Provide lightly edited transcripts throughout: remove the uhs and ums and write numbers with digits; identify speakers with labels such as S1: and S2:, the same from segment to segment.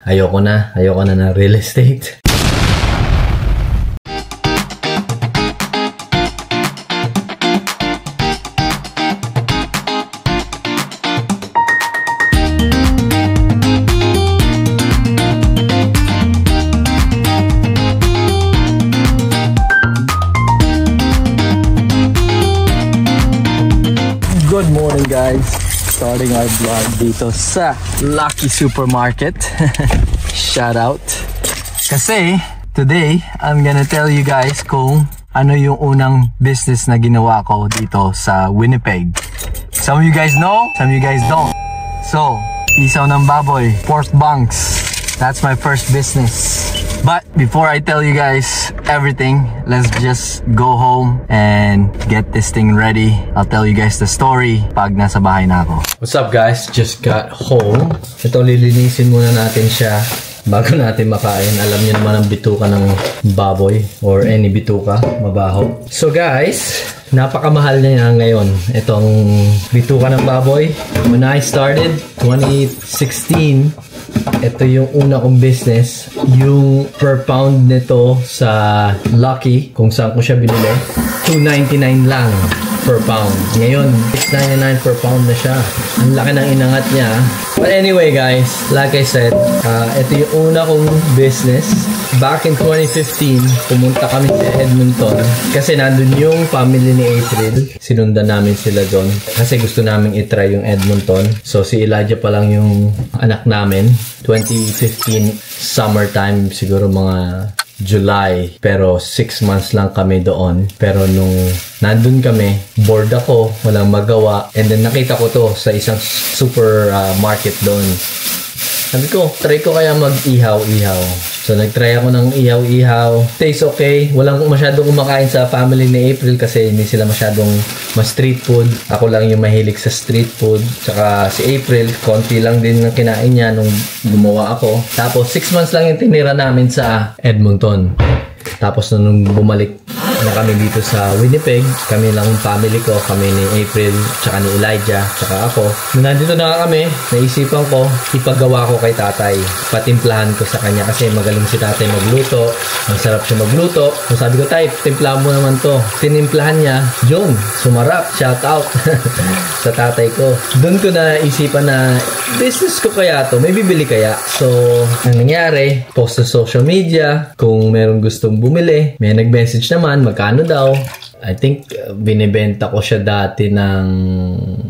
S1: Ayoko na ng real estate.
S2: Good morning guys, starting our vlog dito sa Lucky Supermarket. Shout out. Kasi today I'm gonna tell you guys kung ano yung unang business na ginawa ko dito sa Winnipeg. Some of you guys know, some of you guys don't. So, isaw ng baboy, pork bunks. That's my first business. But before I tell you guys everything, let's just go home and get this thing ready. I'll tell you guys the story pag nasa bahay na ako.
S1: What's up guys? Just got home. Ito, lilinisin muna natin siya bago natin makain. Alam niyo naman ang bituka ng baboy or any bituka, mabaho. So guys, napakamahal niya ngayon itong bituka ng baboy. When I started 2016, ito yung una kong business. Yung per pound nito sa Lucky, kung saan ko siya binili, $2.99 lang per pound. Ngayon, $6.99 per pound na siya. Ang laki ng inangat niya. But anyway guys, like I said, ito yung una kong business. Back in 2015, pumunta kami sa Edmonton kasi nandun yung family ni April. Sinundan namin sila doon kasi gusto namin itry yung Edmonton. So si Elijah pa lang yung anak namin. 2015 summertime, siguro mga July, pero 6 months lang kami doon. Pero nung nandun kami, bored ako, walang magawa, and then nakita ko to sa isang super market doon. Sabi ko, try ko kaya mag-ihaw-ihaw. So, nag-try ako ng ihaw-ihaw. Tastes okay. Walang masyadong kumakain sa family ni April kasi hindi sila masyadong ma-street food. Ako lang yung mahilig sa street food. Tsaka si April, konti lang din ang kinain niya nung gumawa ako. Tapos, 6 months lang yung tinira namin sa Edmonton. Tapos, nung bumalik na kami dito sa Winnipeg, kami lang family ko, kami ni April, tsaka ni Elijah, tsaka ako. Nung nandito na kami, naisipan ko, ipagawa ko kay tatay. Patimplahan ko sa kanya kasi magaling si tatay magluto. Ang sarap siya magluto. So sabi ko, tay, timplahan mo naman to. Tinimplahan niya, John, sumarap, shout out sa tatay ko. Doon ko na isipan na, business ko kaya to, may bibili kaya. So, ang nangyari, post sa social media, kung merong gustong bumili, may nag-message naman, magkano daw. I think binibenta ko siya dati ng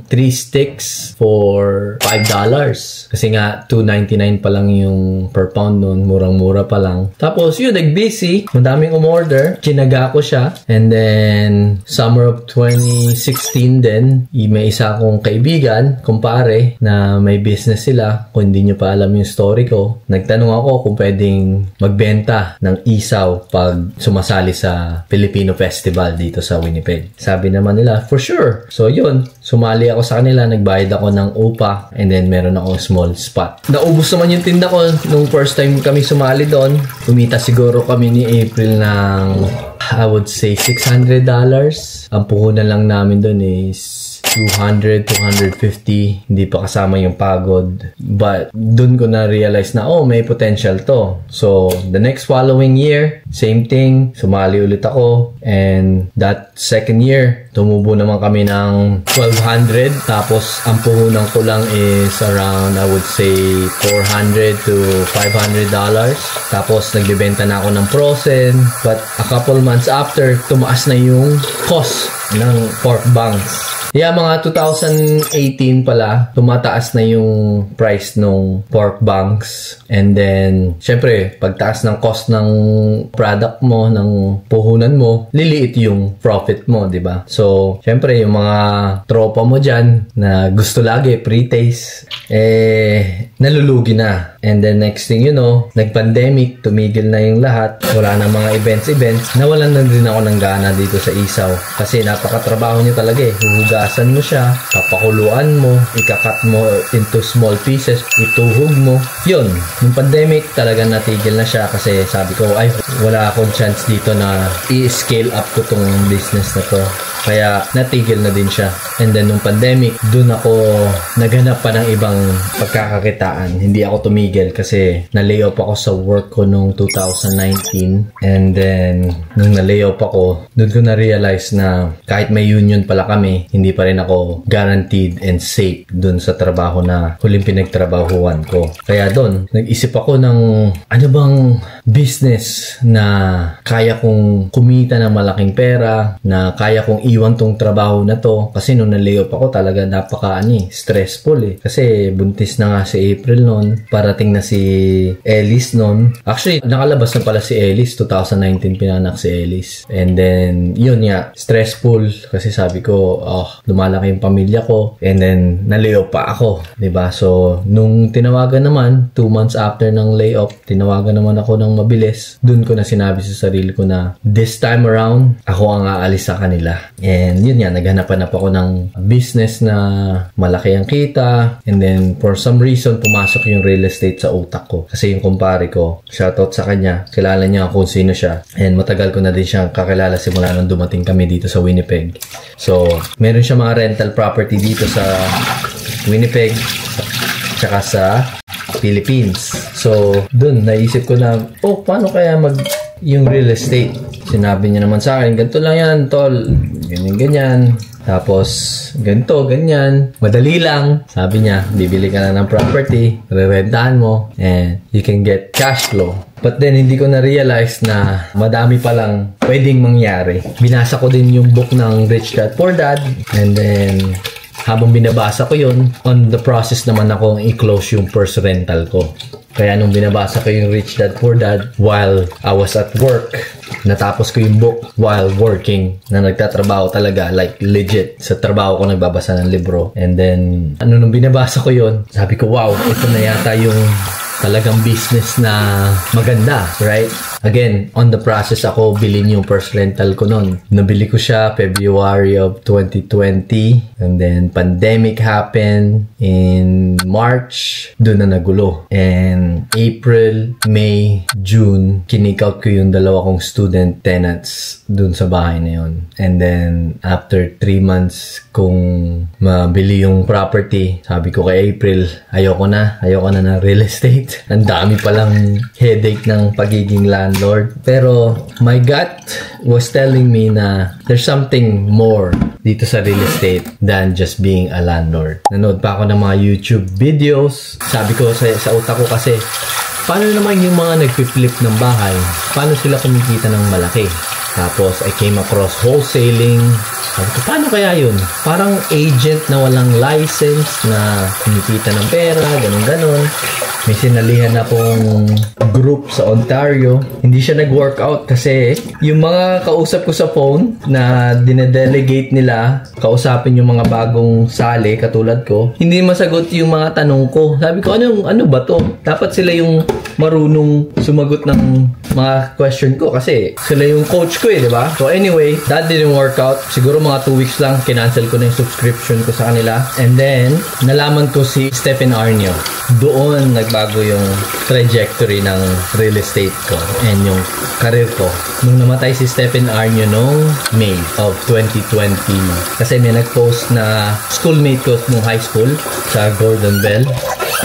S1: 3 sticks for $5. Kasi nga $2.99 pa lang yung per pound nun. Murang-mura pa lang. Tapos yun, nag-busy. Madaming umorder. Chinaga ko siya. And then, summer of 2016 din, may isa akong kaibigan, kumpare, na may business sila. Kung hindi nyo pa alam yung story ko, nagtanong ako kung pwedeng magbenta ng isaw pag sumasali sa Filipino Festival dito sa Winnipeg. Sabi naman nila, for sure. So yun, sumali ako sa kanila, nagbayad ako ng upa, and then meron ako small spot. Naubos naman yung tinda ko nung first time kami sumali doon. Kumita siguro kami ni April ng, I would say, $600. Ang puhunan lang namin doon is $200, $250. Hindi pa kasama yung pagod. But dun ko na-realize na, oh, may potential to. So, the next following year, same thing. Sumali ulit ako. And that second year, tumubo naman kami ng $1,200. Tapos, ang puhunan ko lang is around, I would say, $400 to $500. Tapos, nagbibenta na ako ng frozen. But a couple months after, tumaas na yung cost ng pork bunks. Yeah, mga 2018 pala, tumataas na yung price ng pork bunks. And then, syempre, pagtaas ng cost ng product mo, ng puhunan mo, liliit yung profit mo, di ba? So, syempre, yung mga tropa mo dyan na gusto lagi, pre-taste, nalulugi na. And then, next thing you know, nag-pandemic, tumigil na yung lahat. Wala na mga events. Nawalan na din ako ng gana dito sa isaw. Kasi napakatrabaho nyo talaga eh. Huhuga hugasan mo siya, papakuluan mo, ikakat mo into small pieces, ituhog mo. Yun, yung pandemic talaga natigil na siya kasi sabi ko, ay, wala akong chance dito na i-scale up ko tong business na to. Kaya natigil na din siya. And then nung pandemic, dun ako naghanap pa ng ibang pagkakakitaan. Hindi ako tumigil kasi na-layoff ako sa work ko nung 2019. And then nung na-layoff ako, dun ko na-realize na kahit may union pala kami, hindi pa rin ako guaranteed and safe dun sa trabaho na huling pinagtrabahuan ko. Kaya dun, nag-isip ako ng ano bang business na kaya kong kumita ng malaking pera, na kaya kong iwan tong trabaho na to. Kasi nung na-layoff ako talaga stressful Kasi buntis na nga si April noon, parating na si Ellis noon. Actually, nakalabas na pala si Ellis, 2019 pinanak si Ellis. And then, yun nga, stressful kasi sabi ko, lumalaki yung pamilya ko. And then, na-layoff pa ako, diba? So, nung tinawagan naman, 2 months after ng layoff, tinawagan naman ako ng mabilis. Dun ko na sinabi sa sarili ko na this time around, ako ang aalis sa kanila. And yun nga, naghanap-hanap ako ng business na malaki ang kita. And then, for some reason, pumasok yung real estate sa utak ko. Kasi yung kumpare ko, shoutout sa kanya, kilala niya kung sino siya. And matagal ko na din siyang kakilala simula nung dumating kami dito sa Winnipeg. So, meron siya mga rental property dito sa Winnipeg, tsaka sa Philippines. So, dun, naisip ko na, paano kaya yung real estate? Sinabi niya naman sa akin, ganito lang yan, tol. Ganyan. Tapos, ganito, ganyan. Madali lang. Sabi niya, bibili ka na ng property, re-rentahan mo, and you can get cash flow. But then, hindi ko na-realize na madami palang pwedeng mangyari. Binasa ko din yung book ng Rich Dad Poor Dad, and then, habang binabasa ko yun, on the process naman akong i-close yung first rental ko. Kaya nung binabasa ko yung Rich Dad Poor Dad while I was at work, natapos ko yung book while working, na nagtatrabaho talaga, like legit. Sa trabaho ko nagbabasa ng libro. And then, nung binabasa ko yun, sabi ko, wow, ito na yata yung talagang business na maganda, right? Again, on the process ako bilhin yung first rental ko noon. Nabili ko siya February of 2020, and then pandemic happened in March, doon na nagulo. And April, May, June, kinik out ko yung dalawa kong student tenants doon sa bahay na yun. And then after 3 months kung mabili yung property, sabi ko kay April, ayoko na ng real estate. Ang dami palang headache ng pagiging landlord. Pero my gut was telling me na there's something more dito sa real estate than just being a landlord. Nanood pa ako ng mga YouTube videos. Sabi ko sa utak ko kasi, paano naman yung mga nagpi-flip ng bahay? Paano sila kumikita ng malaki? Tapos, I came across wholesaling. Sabi ko, paano kaya yun? Parang agent na walang license na kumikita ng pera, ganun-ganon. May sinalihan akong group sa Ontario. Hindi siya nag-workout kasi yung mga kausap ko sa phone na dinedelegate nila, kausapin yung mga bagong sali katulad ko, hindi masagot yung mga tanong ko. Sabi ko, ano ba to? Dapat sila yung marunong sumagot ng mga question ko kasi sila yung coach ko di ba? So anyway, that didn't work out. Siguro mga 2 weeks lang, kinancel ko na yung subscription ko sa kanila. And then, nalaman ko si Stephen Arnio. Doon nagbago yung trajectory ng real estate ko and yung career ko. Nung namatay si Stephen Arnio noong May of 2020, kasi may nag-post na schoolmate ko nung high school sa Gordon Bell.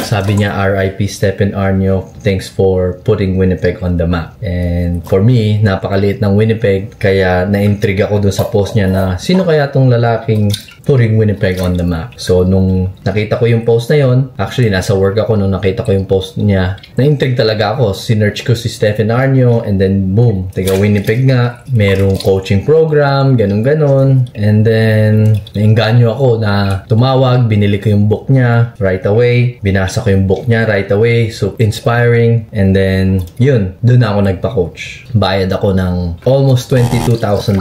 S1: Sabi niya, RIP Stephen Arnio, thanks for putting Winnipeg on the map. And for me, napakaliit ng Winnipeg, kaya na-intrigue ako dun sa post niya na sino kaya tong lalaking putting Winnipeg on the map. So, nung nakita ko yung post na yon, actually, nasa work ako nung nakita ko yung post niya, na-intrigue talaga ako. Sinearch ko si Stephen Arnio, and then, boom, taga Winnipeg nga, merong coaching program, ganun-ganon. And then, nainganyo ako na tumawag, binili ko yung book niya right away, binasa ko yung book niya right away, so inspiring. And then, yun, doon ako nagpa-coach. Bayad ako ng almost $22,000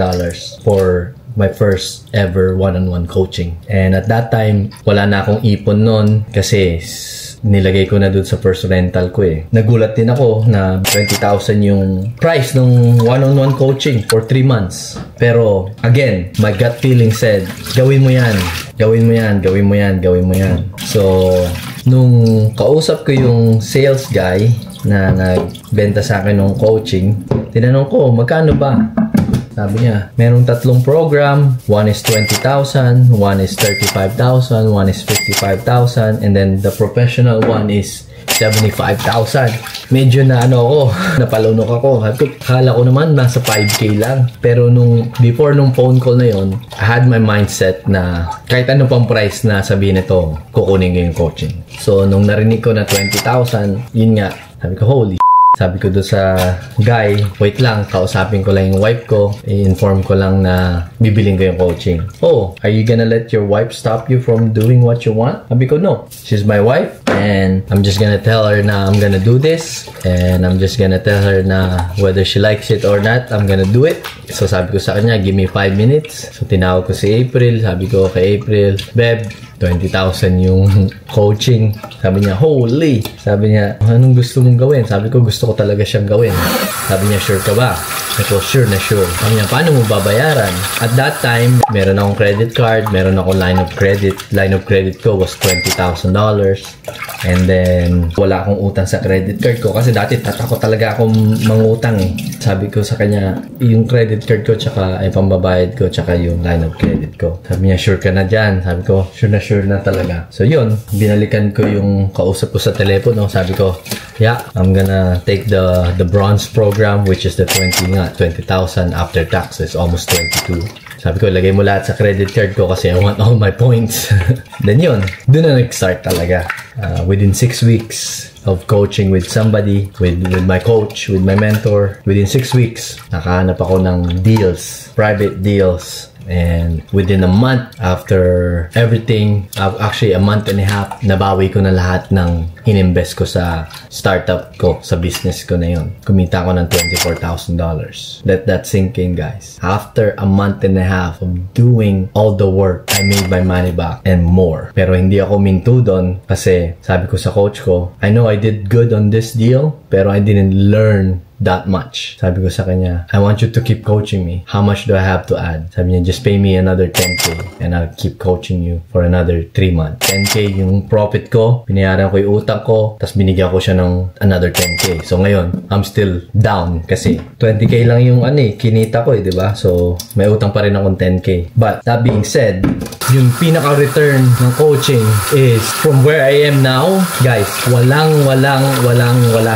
S1: for my first ever one-on-one coaching. And at that time, wala na akong ipon nun kasi nilagay ko na dun sa first rental ko eh. Nagulat din ako na 20,000 yung price ng one-on-one coaching for 3 months. Pero again, my gut feeling said, gawin mo yan, gawin mo yan, gawin mo yan, gawin mo yan. So, nung kausap ko yung sales guy na nagbenta sa akin ng coaching, tinanong ko, magkano ba? Sabi niya, merong 3 program. One is 20,000, one is 35,000, one is 55,000, and then the professional one is 75,000. Medyo na ako, napalunok ako. Akala ko naman nasa 5K lang. Pero before nung phone call na yon, I had my mindset na kahit ano pang price na sabihin nito, kukunin ko yung coaching. So nung narinig ko na 20,000, yun nga, sabi ko, holy sabi ko doon sa guy, wait lang, kausapin ko lang yung wife ko, i-inform ko lang na bibiling ko yung coaching. Oh, are you gonna let your wife stop you from doing what you want? Sabi ko, no. She's my wife and I'm just gonna tell her na I'm gonna do this and I'm just gonna tell her na whether she likes it or not, I'm gonna do it. So sabi ko sa kanya, give me 5 minutes. So tinawag ko si April, sabi ko kay April, Beb, 20,000 yung coaching. Sabi niya, holy! Sabi niya, anong gusto mong gawin? Sabi ko, gusto ko talaga siyang gawin. Sabi niya, sure ka ba? Sabi ko, sure na sure. Sabi niya, paano mo babayaran? At that time, meron akong credit card, meron akong line of credit. Line of credit ko was $20,000. And then, wala akong utang sa credit card ko. Kasi dati, tatakot talaga akong mangutang eh. Sabi ko sa kanya, yung credit card ko, tsaka yung pambabayad ko, tsaka yung line of credit ko. Sabi niya, sure ka na dyan. Sabi ko, sure na talaga. So yun, binalikan ko yung kausap ko sa telepono. Sabi ko, yeah, I'm gonna take the bronze program, which is the 20,000 after taxes, almost 22. Sabi ko, lagay mo lahat sa credit card ko kasi I want all my points. Then yun, dun na nag-start talaga. Within 6 weeks of coaching with somebody, with my coach, with my mentor, within 6 weeks, nakahanap ako ng deals, private deals. And within a month after everything, actually a month and a half, nabawi ko na lahat ng ininvest ko sa startup ko, sa business ko na yun. Kumita ko ng $24,000. Let that sink in, guys. After a month and a half of doing all the work, I made my money back and more. Pero hindi ako minto doon kasi sabi ko sa coach ko, I know I did good on this deal, pero I didn't learn that much. Sabi ko sa kanya, I want you to keep coaching me. How much do I have to add? Sabi niya, just pay me another 10K and I'll keep coaching you for another 3 months. 10K yung profit ko, binayaran ko yung utang ko, tapos binigyan ko siya ng another 10K. So ngayon, I'm still down kasi 20K lang yung kinita ko di ba? So may utang pa rin akong 10K. But that being said, yung pinaka-return ng coaching is from where I am now, guys, walang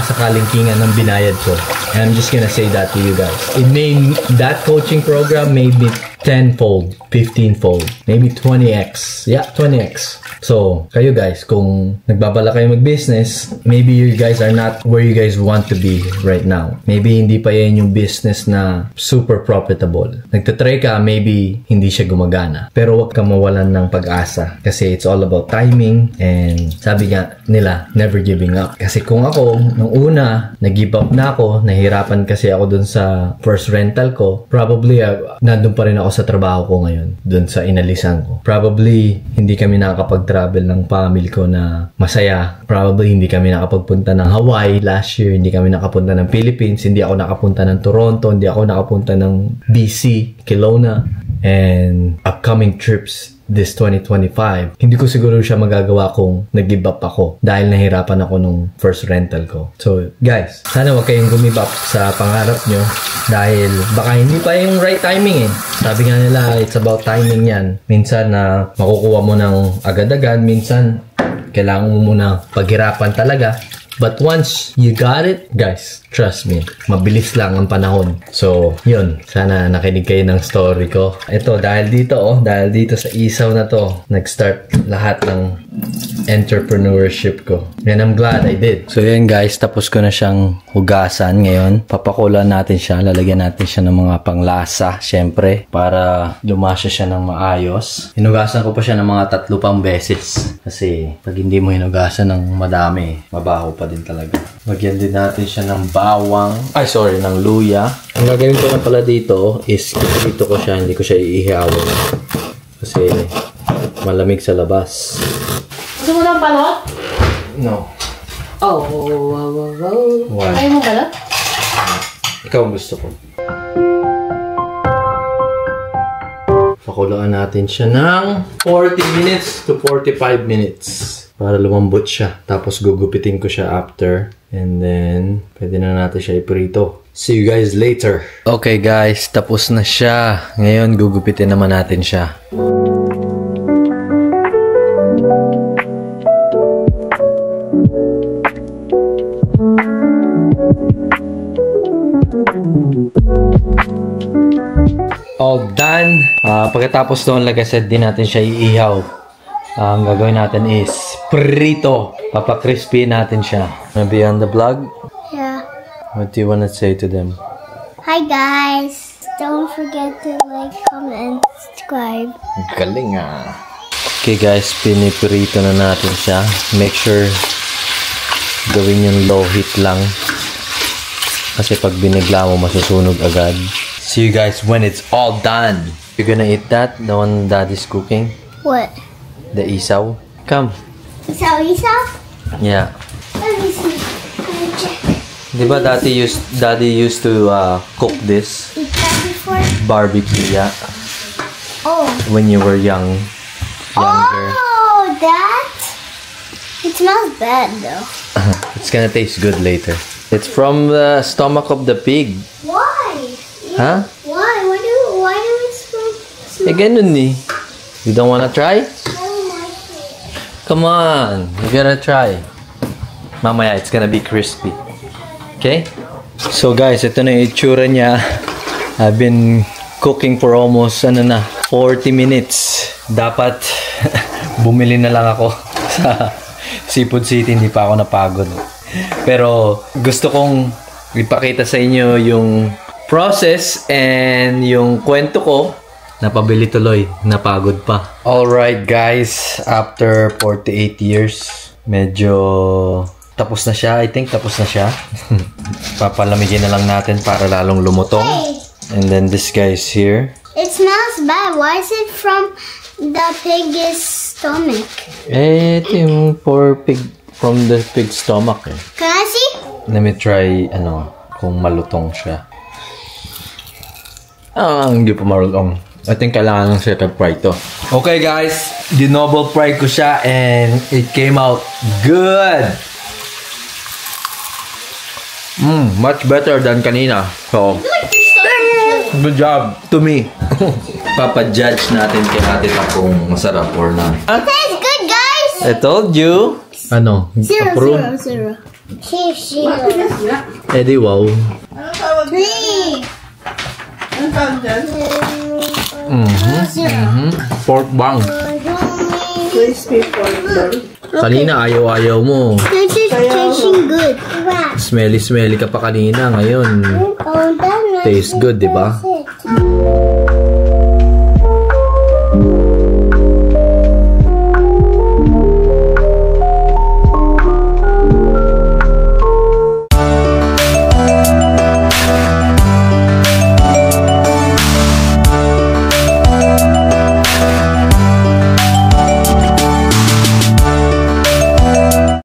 S1: sa kalingkingan ng binayad ko. And I'm just gonna say that to you guys. That coaching program made me 10-fold, 15-fold, maybe 20x. Yeah, 20x. So, kayo guys, kung nagbabala kayo mag-business, maybe you guys are not where you guys want to be right now. Maybe hindi pa yan yung business na super profitable. Nagtatry ka, maybe hindi siya gumagana. Pero wag ka mawalan ng pag-asa. Kasi it's all about timing and sabi nga nila, never giving up. Kasi kung ako, nung una, nag-give up na ako, nahirapan kasi ako dun sa first rental ko, probably nandun pa rin ako sa trabaho ko ngayon, dun sa inalisan ko. Probably, hindi kami nakakapag-travel ng family ko na masaya. Probably, hindi kami nakapagpunta ng Hawaii last year. Hindi kami nakapunta ng Philippines. Hindi ako nakapunta ng Toronto. Hindi ako nakapunta ng BC, Kelowna. And upcoming trips this 2025, hindi ko siguro siya magagawa kung nag-give up ako dahil nahirapan ako nung first rental ko. So, guys, sana wag kayong give up sa pangarap nyo dahil baka hindi pa yung right timing eh. Sabi nga nila, it's about timing yan. Minsan na makukuha mo ng agad-agad, minsan kailangan mo muna paghirapan talaga. But once you got it, guys, trust me, mabilis lang ang panahon. So, yun. Sana nakinig kayo ng story ko. Ito, dahil dito sa isaw na to, nag-start lahat ng entrepreneurship ko. And I'm glad I did. So, yun guys, tapos ko na siyang hugasan ngayon. Papakulan natin siya. Lalagyan natin siya ng mga panglasa, syempre, para lumasya siya ng maayos. Hinugasan ko pa siya ng mga 3 pang beses. Kasi, pag hindi mo hinugasan ng madami, mabaho pa din talaga. Lagyan din natin siya ng ng luya. Ang gagawin ko na pala dito is dito ko siya, hindi ko siya iihawin. Kasi malamig sa labas.
S3: Gusto mo ng balot?
S1: No.
S3: Oh, wow.
S1: Why?
S3: Ayaw mo balot?
S1: Ikaw ang gusto ko. Pakuluan natin siya ng 40 minutes to 45 minutes. Para lumambot siya. Tapos gugupitin ko siya after. And then, pwede na natin siya iprito. See you guys later. Okay guys, tapos na siya. Ngayon, gugupitin naman natin siya. All done. Pagkatapos doon, like I said, di natin siya iihaw. Ang gagawin natin is prito. Papa-crispy natin siya. Wanna be on the vlog?
S4: Yeah.
S1: What do you wanna say to them?
S4: Hi guys. Don't forget to like, comment, and subscribe.
S1: Galing ah. Okay guys, piniprito na natin siya. Make sure gawin yung low heat lang. Kasi pag binigla mo, masusunog agad. See you guys when it's all done. You're gonna eat that? The one Daddy's cooking?
S4: What?
S1: The isaw? Come.
S4: Isaw?
S1: Yeah.
S4: Let me see. Let me check.
S1: Diba Daddy used to cook this?
S4: Eat that before?
S1: Barbecue, yeah.
S4: Oh.
S1: When you were younger.
S4: Oh, that? It smells bad though.
S1: It's gonna taste good later. It's from the stomach of the pig.
S4: Why?
S1: Huh?
S4: Why? Why do it smell?
S1: Eh, ganun eh. You don't wanna try?
S4: I don't like it.
S1: Come on, you gotta try. Mamaya, it's gonna be crispy. Okay? So guys, ito na yung itsura niya. I've been cooking for almost 40 minutes. Dapat bumili na lang ako sa Seafood City, hindi pa ako napagod. Pero gusto kong ipakita sa inyo yung process and yung kwento ko. Napabili tuloy, napagod pa. Alright guys, after 48 years, medyo tapos na siya. I think tapos na siya. Papalamigin na lang natin para lalong lumutong.
S4: Hey,
S1: And then this guy's here.
S4: it smells bad. Why is it from the pig's stomach?
S1: Eh, ito yung from the pig's stomach eh.
S4: Can I see?
S1: Let me try, kung malutong siya. Hindi pa marutong. I think kailangan ng second fry to. Okay guys, dinoble fry ko siya and it came out good. Much better than kanina. So, good job to me. Papa-judge natin kay Ate Ta kung masarap or not.
S4: It tastes good, guys.
S1: I told you. Ano? Approve?
S4: Zero.
S1: Eh di wow.
S4: 3.
S1: Pork bang.
S3: Crispy pork bun.
S1: Kanina ayaw mo.
S4: This is tasting good.
S1: Smelly ka pa kanina. Ngayon,
S4: Oh,
S1: taste good, di ba?
S4: that's it.